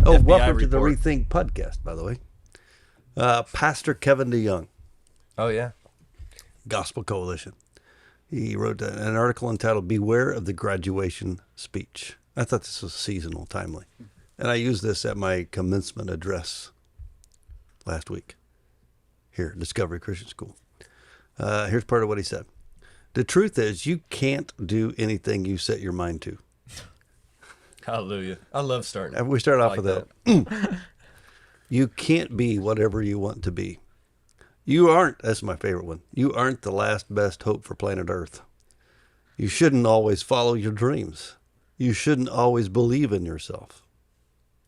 Oh, FBI welcome to the report. ReThink podcast, by the way. Pastor Kevin DeYoung, Oh, yeah. Gospel Coalition. He wrote an article entitled Beware of the Graduation Speech. I thought this was seasonal, timely. And I used this at my commencement address last week here at Discovery Christian School. Here's part of what he said. The truth is, you can't do anything you set your mind to. Hallelujah. I love starting. We start off like with that. You can't be whatever you want to be. You aren't, that's my favorite one, you aren't the last best hope for planet Earth. You shouldn't always follow your dreams. You shouldn't always believe in yourself.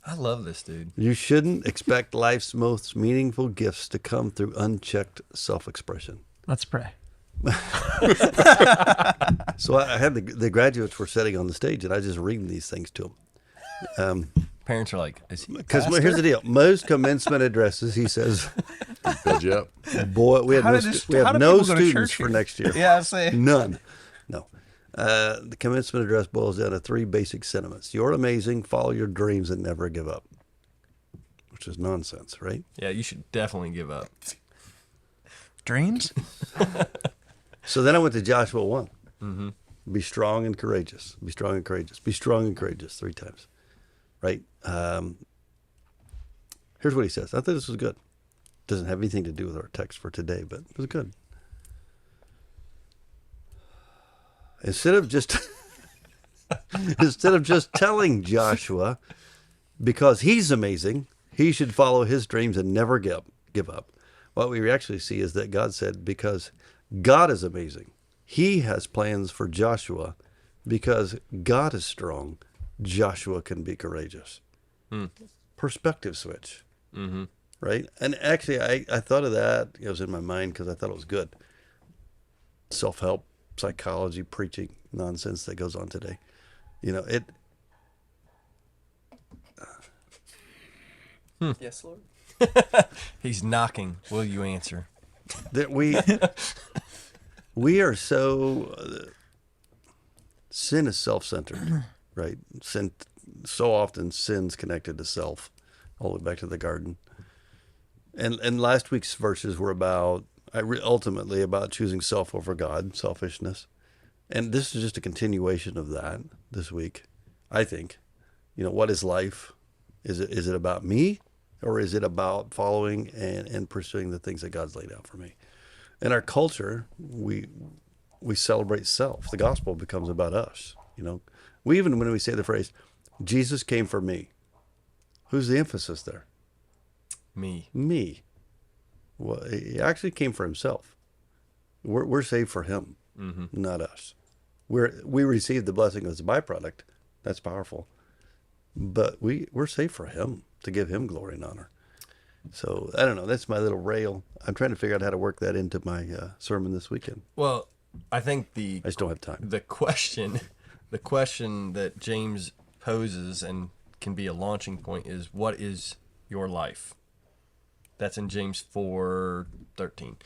I love this, dude. You shouldn't expect life's most meaningful gifts to come through unchecked self-expression. Let's pray. So I had the graduates were sitting on the stage, and I was just reading these things to them. Parents are like, is he Because pastor? here's the deal. Most commencement addresses, he says, Fed you up. boy, we have How no, did this- we how have do no people go to students church for here? next year. Yeah, I say. None. No. The commencement address boils down to three basic sentiments. You're amazing, follow your dreams, and never give up. Which is nonsense, right? Yeah, you should definitely give up. Dreams? So then I went to Joshua 1. Mm-hmm. Be strong and courageous. Be strong and courageous. Be strong and courageous 3 times. Right? Here's what he says. I thought this was good. Doesn't have anything to do with our text for today, but it was good. Instead of just telling Joshua, because he's amazing, he should follow his dreams and never give up. What we actually see is that God said, because God is amazing, he has plans for Joshua. Because God is strong, Joshua can be courageous. Perspective switch. Mm-hmm. Right? And actually, I thought of that. It was in my mind because I thought it was good. Self-help, psychology, preaching nonsense that goes on today. You know, it. Yes, Lord. He's knocking. Will you answer? That we are so sin is self-centered, right? Sin, so often sin's connected to self, all the way back to the garden. And last week's verses were about ultimately about choosing self over God, selfishness, and this is just a continuation of that this week. I think, you know, what is life? Is it about me, or is it about following and pursuing the things that God's laid out for me? In our culture, we celebrate self. The gospel becomes about us. You know, when we say the phrase, "Jesus came for me," who's the emphasis there? Me. Me. Well, he actually came for himself. We're saved for him, not us. We receive the blessing as a byproduct. That's powerful. But we're saved for him, to give him glory and honor. So I don't know. That's my little rail. I'm trying to figure out how to work that into my sermon this weekend. Well, I think I just don't have time. the question that James poses and can be a launching point is, what is your life? That's in James 4:13.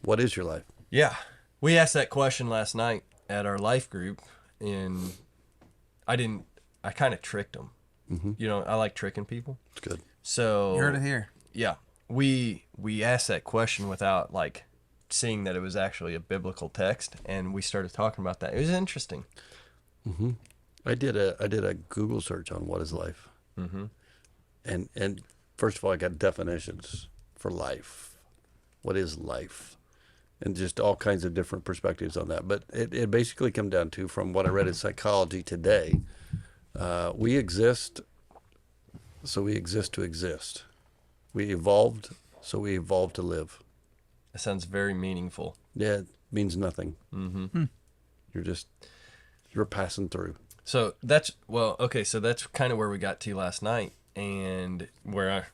What is your life? Yeah. We asked that question last night at our life group, and I kind of tricked them. Mm-hmm. You know, I like tricking people. It's good. So You heard it here. Yeah. We asked that question without like seeing that it was actually a biblical text, and we started talking about that. It was interesting. Mm-hmm. I did a Google search on what is life. Mm-hmm. And first of all, I got definitions for life. What is life? And just all kinds of different perspectives on that. But it basically come down to, from what I read in Psychology Today, we exist, so we exist to exist. We evolved, so we evolved to live. That sounds very meaningful. Yeah, it means nothing. Mm-hmm. You're passing through. So that's kind of where we got to last night, and where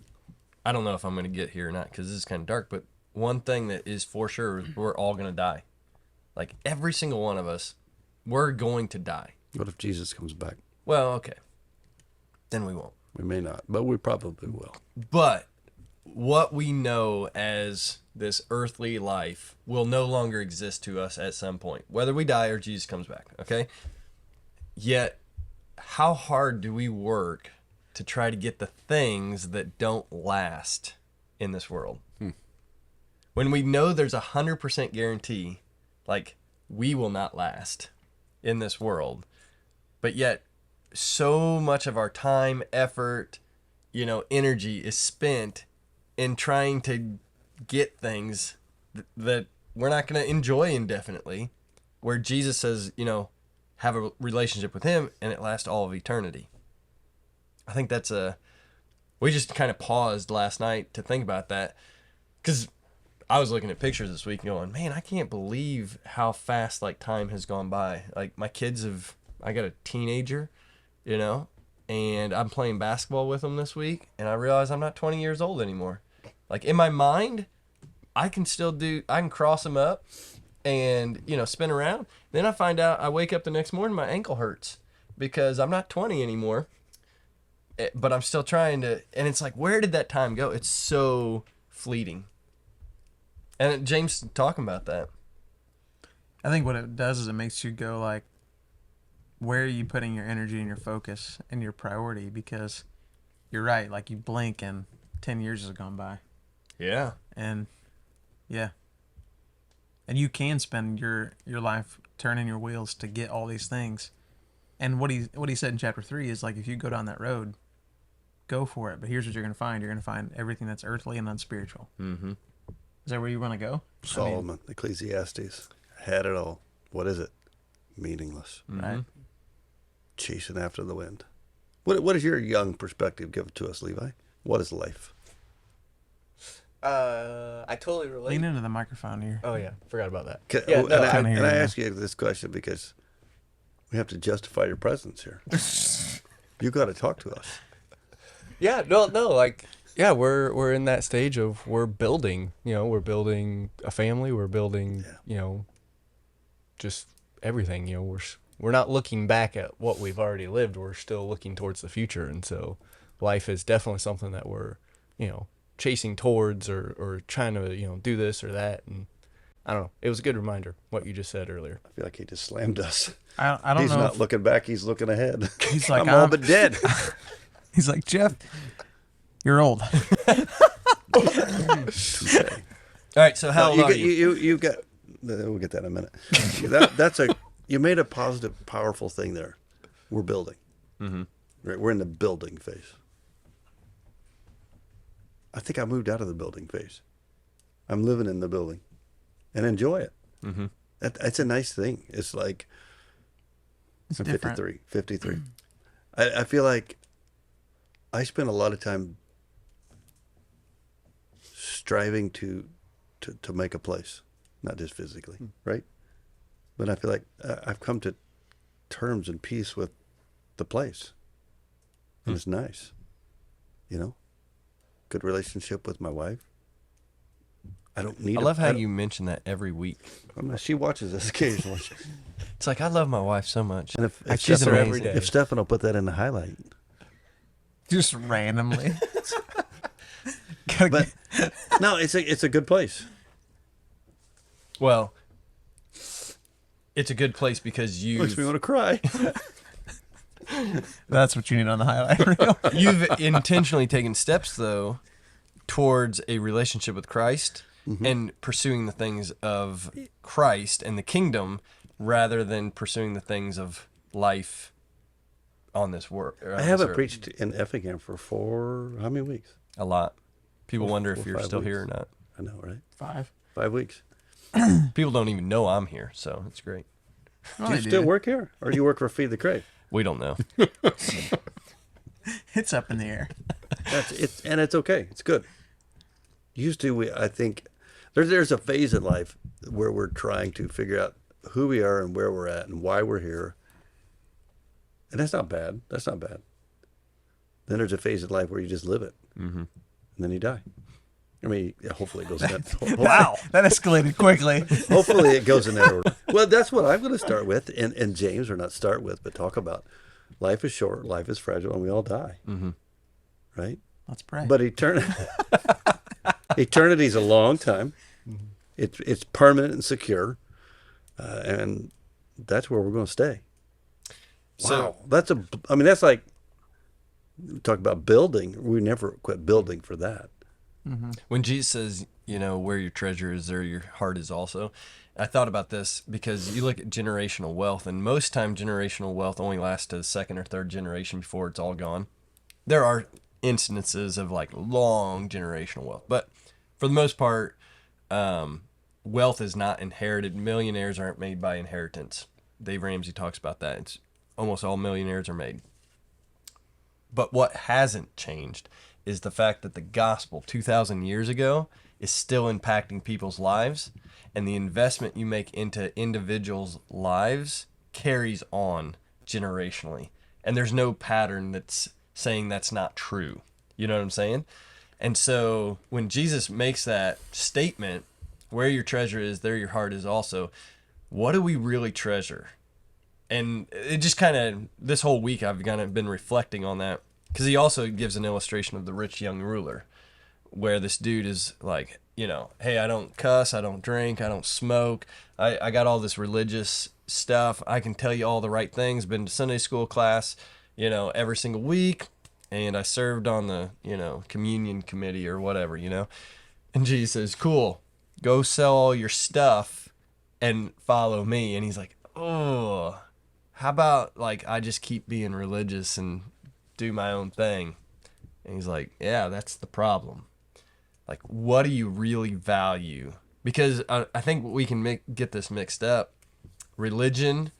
I don't know if I'm going to get here or not, because this is kind of dark, but one thing that is for sure is we're all going to die. Like, every single one of us, we're going to die. What if Jesus comes back? Well, okay. Then we won't. We may not, but we probably will. But what we know as this earthly life will no longer exist to us at some point, whether we die or Jesus comes back, okay? Yet, how hard do we work to try to get the things that don't last in this world. When we know there's 100% guarantee, like, we will not last in this world, but yet so much of our time, effort, energy is spent in trying to get things that we're not going to enjoy indefinitely, where Jesus says, have a relationship with him and it lasts all of eternity. I think we just kind of paused last night to think about that, because I was looking at pictures this week and going, man, I can't believe how fast like time has gone by. Like my kids I got a teenager, and I'm playing basketball with them this week, and I realize I'm not 20 years old anymore. Like in my mind, I can cross them up and, spin around. Then I find out, I wake up the next morning, my ankle hurts because I'm not 20 anymore, but I'm still trying to, and it's like, where did that time go? It's so fleeting. And James talking about that. I think what it does is it makes you go like, where are you putting your energy and your focus and your priority? Because you're right, like you blink and 10 years has gone by. Yeah. And yeah. And you can spend your life turning your wheels to get all these things. And what he said in chapter 3 is like, if you go down that road, go for it. But here's what you're going to find. You're going to find everything that's earthly and unspiritual. Mm-hmm. Is that where you want to go? Solomon, Ecclesiastes, had it all. What is it? Meaningless. Right. Chasing after the wind. What is your young perspective? Give it to us, Levi. What is life? I totally relate. Lean into the microphone here. Oh yeah, forgot about that. Yeah, no, and I ask you this question because we have to justify your presence here. You got to talk to us. Yeah, no, like, yeah, we're in that stage of we're building. We're building a family. We're building, just everything. We're not looking back at what we've already lived. We're still looking towards the future, and so life is definitely something that we're, chasing towards or trying to, do this or that. And I don't know. It was a good reminder what you just said earlier. I feel like he just slammed us. I don't he's know. He's not looking back. He's looking ahead. He's like, I'm all but dead. He's like, Jeff, you're old. All right. So how old are you? You got. We'll get that in a minute. You made a positive, powerful thing there. We're building. Mm-hmm. Right. We're in the building phase. I think I moved out of the building phase. I'm living in the building, and enjoy it. Mm-hmm. That's a nice thing. It's like It's I'm different. 53. I feel like I spend a lot of time striving to make a place, not just physically, right? But I feel like I've come to terms and peace with the place, and it's nice, Good relationship with my wife. I don't need. I love how you mention that every week. She watches this occasionally. It's like, I love my wife so much. And if She's Stefan, amazing. day. If Stefan will put that in the highlight. Just randomly. But no, it's a good place. Well, it's a good place because Makes me want to cry. That's what you need on the highlight reel. you've intentionally taken steps, though, towards a relationship with Christ and pursuing the things of Christ and the kingdom rather than pursuing the things of life on this world. I haven't preached in Effingham for how many weeks? A lot. People wonder if 4 or you're 5 still weeks. here or not. I know, right? 5. 5 weeks. People don't even know I'm here, so it's great. Oh, Do you still work here, or do you work for Feed the Crave? We don't know. It's up in the air. And it's okay. It's good. Used to, I think, there's a phase in life where we're trying to figure out who we are and where we're at and why we're here. And that's not bad. Then there's a phase in life where you just live it, and then you die. I mean, hopefully it goes in that. Wow, that escalated quickly. Hopefully it goes in that order. Well, that's what I'm going to start with, and James, or not start with, but talk about. Life is short, life is fragile, and we all die. Mm-hmm. Right? Let's pray. But eternity's a long time. It's permanent and secure, and that's where we're going to stay. So Wow, that's like We talk about building. We never quit building for that. When Jesus says, where your treasure is, there your heart is also. I thought about this because you look at generational wealth, and most time generational wealth only lasts to the second or third generation before it's all gone. There are instances of like long generational wealth, but for the most part, wealth is not inherited. Millionaires aren't made by inheritance. Dave Ramsey talks about that. It's almost all millionaires are made. But what hasn't changed is the fact that the gospel 2,000 years ago is still impacting people's lives, and the investment you make into individuals' lives carries on generationally. And there's no pattern that's saying that's not true. You know what I'm saying? And so when Jesus makes that statement, where your treasure is, there your heart is also, what do we really treasure? And it just kind of, this whole week I've kind of been reflecting on that, because he also gives an illustration of the rich young ruler, where this dude is like, hey, I don't cuss, I don't drink, I don't smoke, I got all this religious stuff, I can tell you all the right things, been to Sunday school class, every single week, and I served on the, communion committee or whatever, And Jesus says, cool, go sell all your stuff and follow me. And he's like, oh, how about like I just keep being religious and do my own thing? And he's like, yeah, that's the problem. Like, what do you really value? Because I think we can get this mixed up. Religion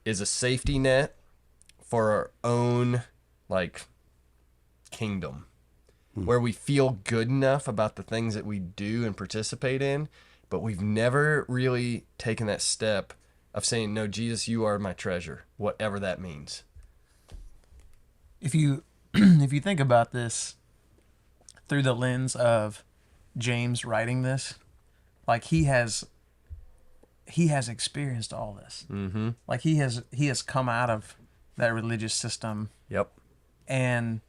is a safety net for our own, like, kingdom, where we feel good enough about the things that we do and participate in, but we've never really taken that step of saying, no, Jesus, you are my treasure, whatever that means. If you if you think about this through the lens of James writing this, like he has experienced all this. Mm-hmm. Like he has come out of that religious system. Yep. And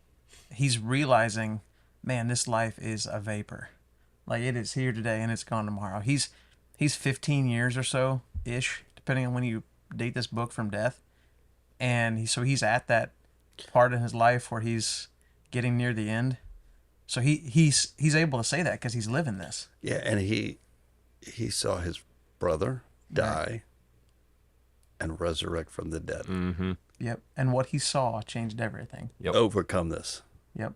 he's realizing, man, this life is a vapor. Like it is here today and it's gone tomorrow. He's 15 years or so ish, depending on when you date this book, from death. And he's at that part in his life where he's getting near the end. So he's able to say that because he's living this. Yeah, and he saw his brother die and resurrect from the dead. Mm-hmm. Yep. And what he saw changed everything. Yep. Overcome this. Yep.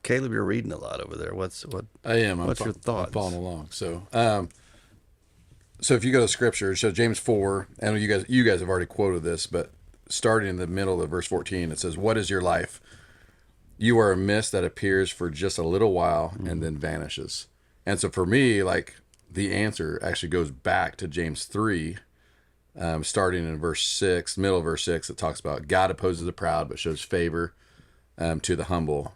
Caleb, you're reading a lot over there. What? I am. What's your thoughts? I'm following along. So if you go to Scripture, so James 4, and you guys have already quoted this, but starting in the middle of verse 14, it says, "What is your life? You are a mist that appears for just a little while and then vanishes." And so for me, like, the answer actually goes back to James 3, starting in verse 6, middle of verse 6, it talks about God opposes the proud but shows favor to the humble.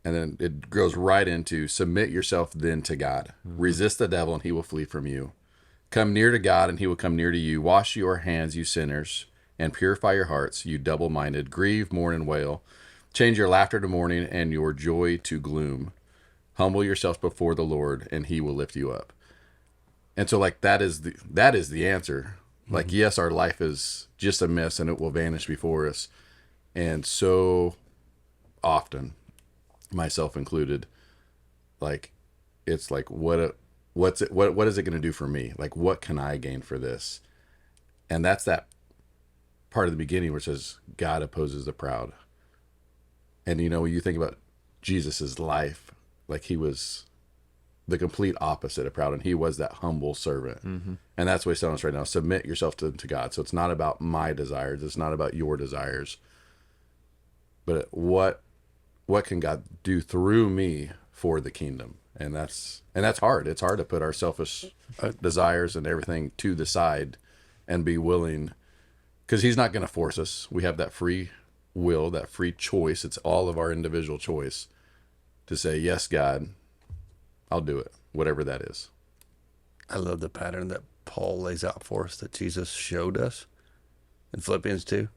And then it goes right into, submit yourself then to God. Resist the devil and he will flee from you. Come near to God and he will come near to you. Wash your hands, you sinners, and purify your hearts, you double-minded. Grieve, mourn, and wail. Change your laughter to mourning and your joy to gloom. Humble yourself before the Lord and he will lift you up. And so, like, that is the answer. Like, yes, our life is just a mess and it will vanish before us. And so often, myself included, like, it's like, what is it going to do for me? Like, what can I gain for this? And that's that part of the beginning where it says God opposes the proud. And when you think about Jesus's life, like, he was the complete opposite of proud, and he was that humble servant. And that's what he's telling us right now: submit yourself to God. So it's not about my desires, it's not about your desires, but what can God do through me for the kingdom? And that's hard. It's hard to put our selfish desires and everything to the side and be willing, because he's not going to force us. We have that free will, that free choice. It's all of our individual choice to say, yes, God, I'll do it, whatever that is. I love the pattern that Paul lays out for us, that Jesus showed us in Philippians 2.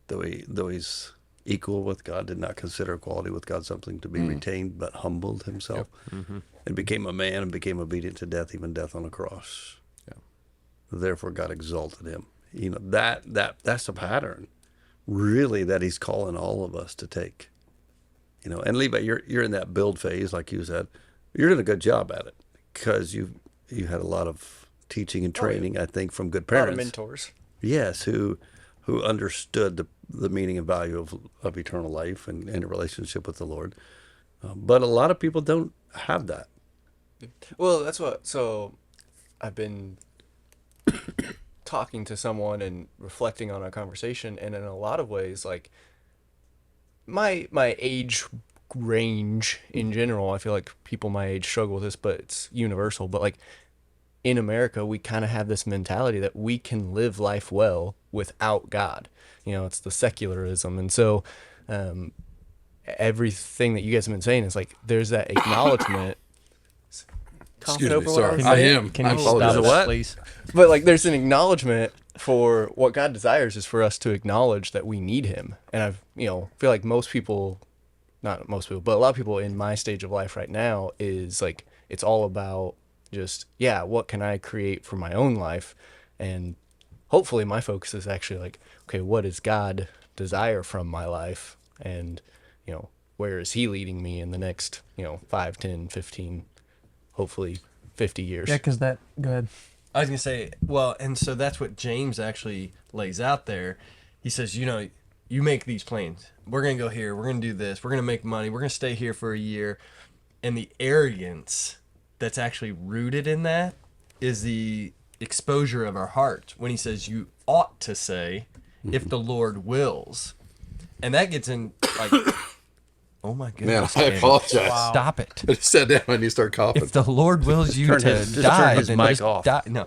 Though he's equal with God, did not consider equality with God something to be retained, but humbled himself and became a man and became obedient to death, even death on a cross. Therefore God exalted him. That's a pattern. really that he's calling all of us to take. You know, and Levi, you're in that build phase, like you said. You're doing a good job at it because you had a lot of teaching and training, I think, from good A lot of parents. mentors. Yes, who understood the meaning and value of eternal life and a relationship with the Lord. But a lot of people don't have that. Well, that's what. So, I've been talking to someone and reflecting on our conversation, and in a lot of ways, like my age range in general, I feel like people my age struggle with this, but it's universal. But like in America, we kind of have this mentality that we can live life well without God. You know, it's the secularism, and so everything that you guys have been saying is like there's that acknowledgement. Excuse Over me, what sorry. was I saying? am. Can I you apologize. stop What? that, please? But like there's an acknowledgement for what God desires is for us to acknowledge that we need him. And I've, feel like most people, not most people, but a lot of people in my stage of life right now is like, it's all about just, what can I create for my own life? And hopefully my focus is actually like, okay, what does God desire from my life? And, where is he leading me in the next, 5, 10, 15, hopefully 50 years? Yeah, because go ahead. I was gonna say, well, and so that's what James actually lays out there. He says, you make these plans. We're gonna go here. We're gonna do this. We're gonna make money. We're gonna stay here for a year. And the arrogance that's actually rooted in that is the exposure of our heart. When he says, you ought to say, if the Lord wills, and that gets in like, oh my Man, goodness, I David. apologize. Wow. Stop it. I just sat down and you start coughing. If the Lord wills you Turn to his- just die, turn his then mic just off. die. No,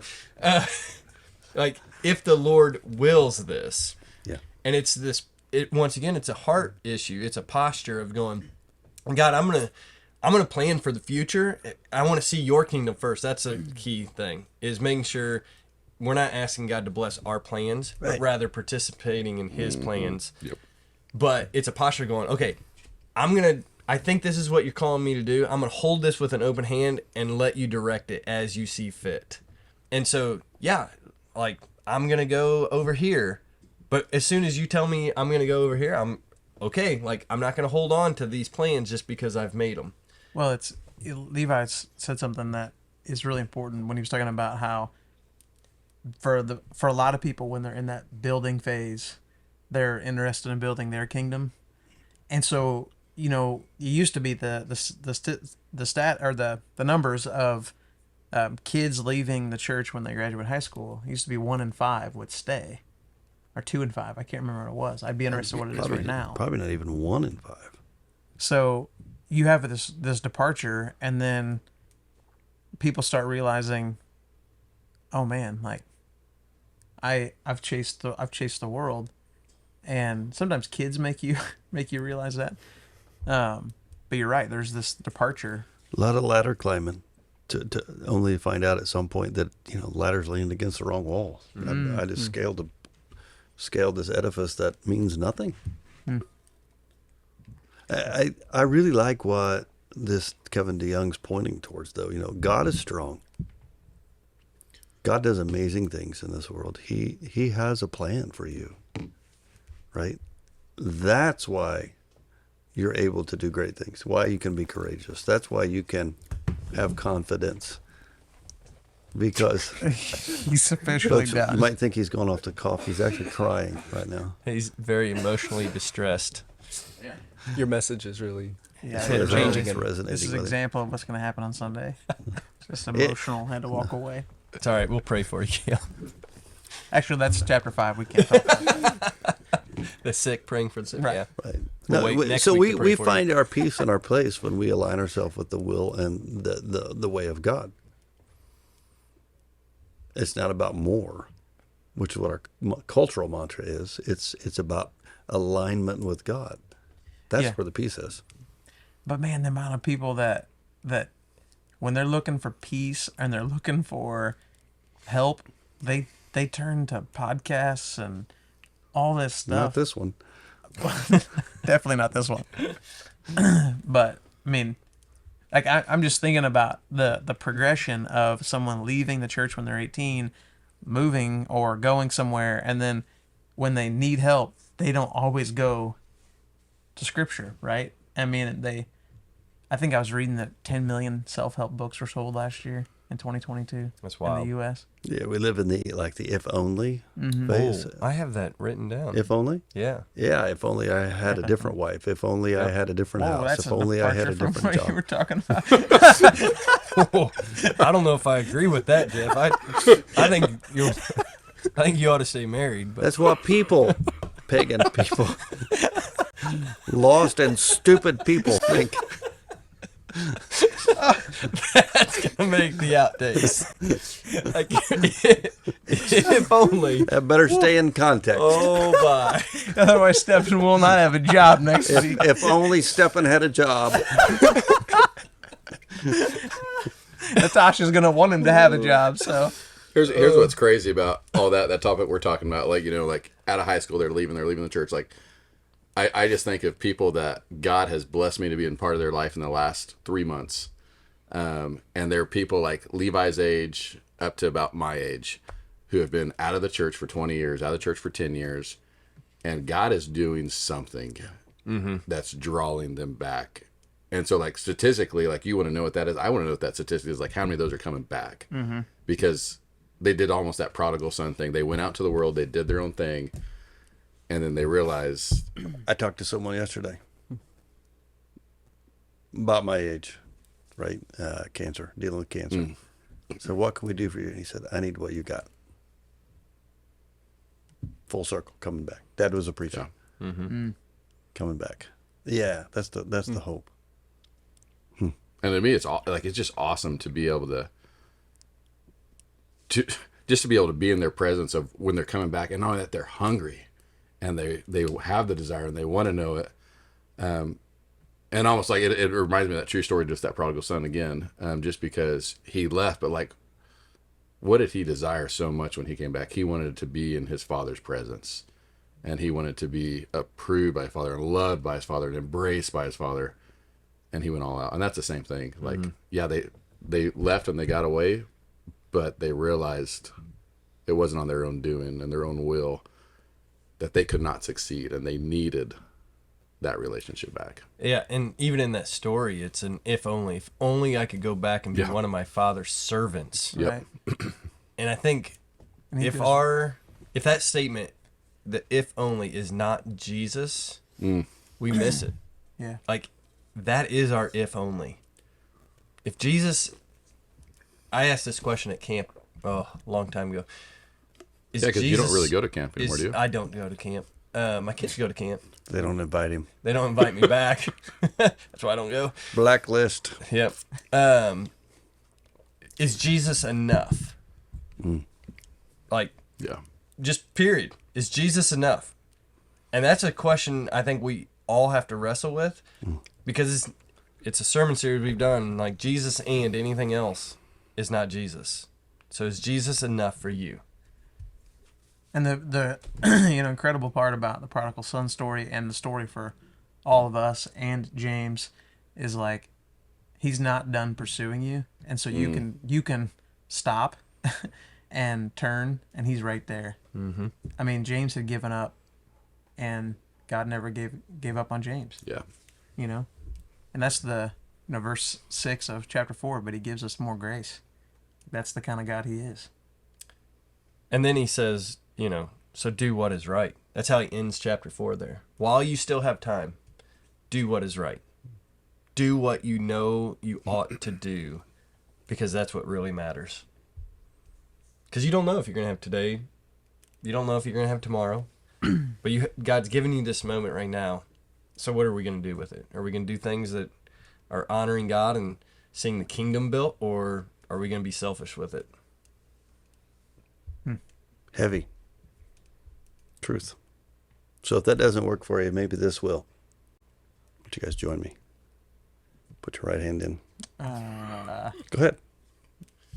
like if the Lord wills this, Yeah. and it's this. It once again, it's a heart issue. It's a posture of going, God, I'm gonna plan for the future. I want to see your kingdom first. That's a key thing. Is making sure we're not asking God to bless our plans, but Right. rather participating in His plans. Yep. But it's a posture going, okay, I think this is what you're calling me to do. I'm going to hold this with an open hand and let you direct it as you see fit. And so, like I'm going to go over here. But as soon as you tell me I'm going to go over here, I'm okay. Like I'm not going to hold on to these plans just because I've made them. Well, Levi said something that is really important when he was talking about how for a lot of people when they're in that building phase, they're interested in building their kingdom, and so it used to be the stat or the numbers of kids leaving the church when they graduate high school. It used to be 1 in 5 would stay, or 2 in 5. I can't remember what it was. I'd be interested in what it is right now. Probably not even 1 in 5. So you have this departure, and then people start realizing, oh man, like I've chased the world, and sometimes kids make you realize that. But you're right. There's this departure. A lot of ladder climbing to only find out at some point that ladders leaned against the wrong wall. I just scaled this edifice that means nothing. I really like what this Kevin DeYoung's pointing towards, though. God is strong. God does amazing things in this world. He has a plan for you, right? That's why you're able to do great things. Why you can be courageous. That's why you can have confidence. Because He's officially folks, done. you might think he's gone off to cough. He's actually crying right now. He's very emotionally distressed. Your message is really Yeah, It's changing resonating This is with an it. example of what's going to happen on Sunday. Just emotional. Had to walk away. It's all right. We'll pray for you. Yeah. Actually, that's chapter 5. We can't talk about that. The sick praying for the sick. Right. Yeah. Right. We'll No, wait next so week we, to pray we for you. find our peace and our place when we align ourselves with the will and the way of God. It's not about more, which is what our cultural mantra is. It's about alignment with God. That's Yeah. where the peace is. But man, the amount of people that when they're looking for peace and they're looking for help, they turn to podcasts and all this Not stuff. this one. Definitely not this one. But I mean, like I'm just thinking about the progression of someone leaving the church when they're 18, moving or going somewhere, and then when they need help, they don't always go to scripture, right? I mean, I think I was reading that 10 million self-help books were sold last year in 2022 That's in wild. the U.S. Yeah, we live in the if only phase. Oh, I have that written down. If only? Yeah. Yeah, if only I had a different wife. If only I had a different Oh, house. that's If a only I had a departure from different what you were job. talking about. I don't know if I agree with that, Jeff. I think you ought to stay married. But That's what pagan people, lost and stupid people think. that's gonna make the outtakes. Like, if only. That better stay in context. Oh my! Otherwise, Stephen will not have a job next week. If only Stefan had a job. Natasha's going to want him to have a job, so. Here's what's crazy about all that topic we're talking about. Like, like out of high school, they're leaving the church. Like, I just think of people that God has blessed me to be in part of their life in the last 3 months. And there are people like Levi's age up to about my age who have been out of the church for 20 years, out of the church for 10 years. And God is doing something that's drawing them back. And so, like, statistically, like, you want to know what that is. I want to know what that statistic is. Like, how many of those are coming back? Because they did almost that prodigal son thing. They went out to the world, they did their own thing, and then they realized. I talked to someone yesterday about my age, right? Cancer, dealing with cancer. So what can we do for you? And he said, I need what you got. Full circle, coming back. Dad was a preacher. Coming back. Yeah, that's the hope. And to me, it's just awesome to be able to just to be able to be in their presence of when they're coming back, and knowing that they're hungry and they have the desire and they want to know it. And almost like it reminds me of that true story, just that prodigal son again, just because he left, but like, what did he desire so much when he came back? He wanted to be in his father's presence, and he wanted to be approved by his father and loved by his father and embraced by his father. And he went all out. And that's the same thing. Like, yeah, they left and they got away, but they realized it wasn't on their own doing and their own will, that they could not succeed, and they needed that relationship back. Yeah, and even in that story, it's an if only. If only I could go back and be one of my father's servants. Yep. Right. And I think And he if goes- that statement, the if only, is not Jesus, we miss it. Yeah. Like, that is our if only. If Jesus, I asked this question at camp a long time ago. Is Yeah, because you don't Jesus- really go to camp anymore, is- do you? I don't go to camp. My kids go to camp. They don't invite him. They don't invite me back. That's why I don't go. Blacklist. Yep. Is Jesus enough? Like, Yeah. just period. Is Jesus enough? And that's a question I think we all have to wrestle with, because it's a sermon series we've done, like, Jesus and anything else is not Jesus. So is Jesus enough for you? And the incredible part about the prodigal son story, and the story for all of us and James, is like, he's not done pursuing you, and so you can stop and turn, and he's right there. I mean, James had given up, and God never gave up on James. Yeah. And that's the verse 6 of chapter 4. But he gives us more grace. That's the kind of God he is. And then he says, so do what is right. That's how he ends chapter 4 there. While you still have time, do what is right. Do what you know you ought to do, because that's what really matters. Because you don't know if you're going to have today. You don't know if you're going to have tomorrow. But God's given you this moment right now. So what are we going to do with it? Are we going to do things that are honoring God and seeing the kingdom built, or are we going to be selfish with it? Heavy. Truth. So if that doesn't work for you, maybe this will. Would you guys join me? Put your right hand in. Go ahead.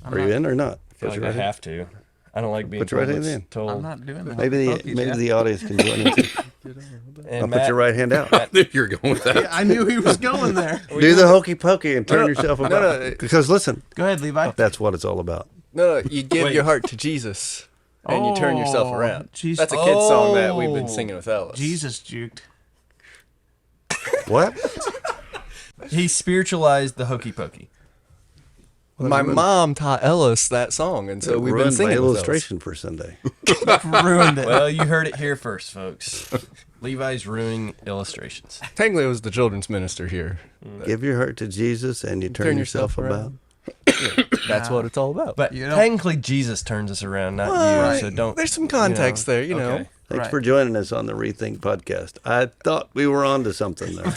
Are you in or not? I feel like I have to. I don't like being Put your right told hand in. told. I'm not doing that. Maybe the audience can join in too. And I'll Matt, put your right hand out. I knew you were going with that. I knew he was going there. Do the hokey pokey and turn yourself about. no. Because listen, Go ahead, Levi. that's what it's all about. No, you give Wait. your heart to Jesus. and you turn yourself around. Jesus. That's a kid's song that we've been singing with Ellis. Jesus juked. What? He spiritualized the hokey pokey. My mom taught Ellis that song, and so we've been Ruined my singing with Ellis. illustration for Sunday. Ruined it. Well, you heard it here first, folks. Levi's ruining illustrations. Technically, it was the children's minister here. Give your heart to Jesus and you turn yourself about. around. That's what it's all about. But You know- technically, Jesus turns us around, not Well, you. So don't. There's some context there, you know. Okay. Thanks Right. for joining us on the ReThink podcast. I thought we were on to something there.